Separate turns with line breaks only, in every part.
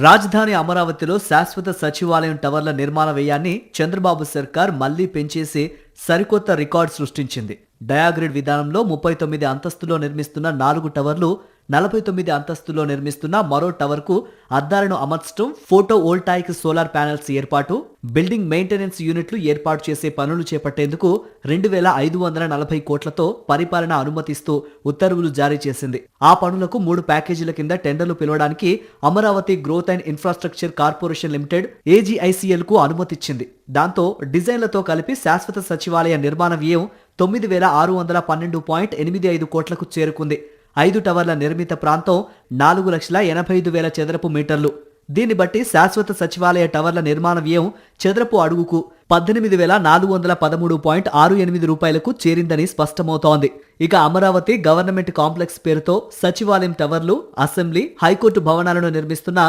రాజధాని అమరావతిలో శాశ్వత సచివాలయం టవర్ల నిర్మాణ వ్యయాన్ని చంద్రబాబు సర్కార్ మళ్లీ పెంచేసి సరికొత్త రికార్డు సృష్టించింది. డయాగ్రిడ్ విధానంలో 39 అంతస్తులో నిర్మిస్తున్న 4 టవర్లు, 49 అంతస్తులో నిర్మిస్తున్న మరో టవర్కు అద్దాలను అమర్చడం, ఫోటో వోల్టాయిక్ సోలార్ ప్యానెల్స్ ఏర్పాటు, బిల్డింగ్ మెయింటెనెన్స్ యూనిట్లు ఏర్పాటు చేసే పనులు చేపట్టేందుకు 2540 కోట్లతో పరిపాలన అనుమతిస్తూ ఉత్తర్వులు జారీ చేసింది. ఆ పనులకు 3 ప్యాకేజీల కింద టెండర్లు పిలవడానికి Amaravati growth and infrastructure corporation limited AGICL కు అనుమతిచ్చింది. దాంతో డిజైన్లతో కలిపి శాశ్వత సచివాలయ నిర్మాణ వ్యయం 9612.85 కోట్లకు చేరుకుంది. 5 టవర్ల నిర్మిత ప్రాంతం 4,85,000 చదరపు మీటర్లు. దీన్ని బట్టి శాశ్వత సచివాలయ టవర్ల నిర్మాణ వ్యయం చదరపు అడుగుకు 18,413.68 రూపాయలకు చేరిందని స్పష్టమవుతోంది. ఇక అమరావతి గవర్నమెంట్ కాంప్లెక్స్ పేరుతో సచివాలయం టవర్లు, అసెంబ్లీ, హైకోర్టు భవనాలను నిర్మిస్తున్న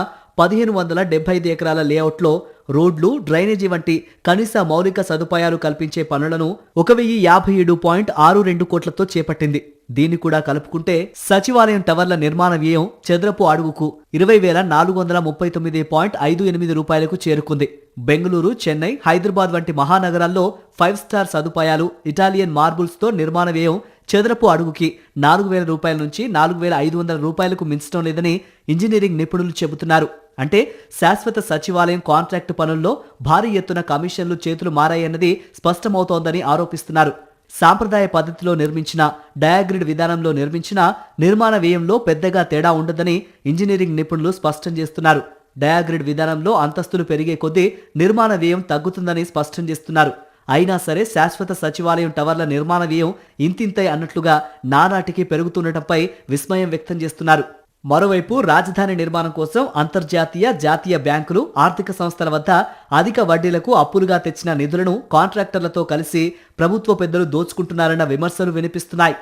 1575 ఎకరాల లేఅవుట్లో రోడ్లు, డ్రైనేజీ వంటి కనీస మౌలిక సదుపాయాలు కల్పించే పనులను 1057.62 కోట్లతో చేపట్టింది. దీన్ని కూడా కలుపుకుంటే సచివాలయం టవర్ల నిర్మాణ వ్యయం చదరపు అడుగుకు 20,439.58 రూపాయలకు చేరుకుంది. బెంగళూరు, చెన్నై, హైదరాబాద్ వంటి మహానగరాల్లో 5 స్టార్ సదుపాయాలు, ఇటాలియన్ మార్బుల్స్ తో నిర్మాణ వ్యయం చదరపు అడుగుకి 4,000 రూపాయల నుంచి 4,500 రూపాయలకు మించడం లేదని ఇంజనీరింగ్ నిపుణులు చెబుతున్నారు. అంటే శాశ్వత సచివాలయం కాంట్రాక్టు పనుల్లో భారీ ఎత్తున కమిషన్లు చేతులు మారాయన్నది స్పష్టమవుతోందని ఆరోపిస్తున్నారు. సాంప్రదాయ పద్ధతిలో నిర్మించిన, డయాగ్రిడ్ విధానంలో నిర్మించిన నిర్మాణ వ్యయంలో పెద్దగా తేడా ఉండదని ఇంజనీరింగ్ నిపుణులు స్పష్టం చేస్తున్నారు. డయాగ్రిడ్ విధానంలో అంతస్తులు పెరిగే కొద్దీ నిర్మాణ వ్యయం తగ్గుతుందని స్పష్టం చేస్తున్నారు. అయినా సరే శాశ్వత సచివాలయం టవర్ల నిర్మాణ వ్యయం ఇంతింతై అన్నట్లుగా నానాటికి పెరుగుతుండటంపై విస్మయం వ్యక్తం చేస్తున్నారు. మరోవైపు రాజధాని నిర్మాణం కోసం అంతర్జాతీయ, జాతీయ బ్యాంకులు, ఆర్థిక సంస్థల వద్ద అధిక వడ్డీలకు అప్పులుగా తెచ్చిన నిధులను కాంట్రాక్టర్లతో కలిసి ప్రభుత్వ పెద్దలు దోచుకుంటున్నారన్న విమర్శలు వినిపిస్తున్నాయి.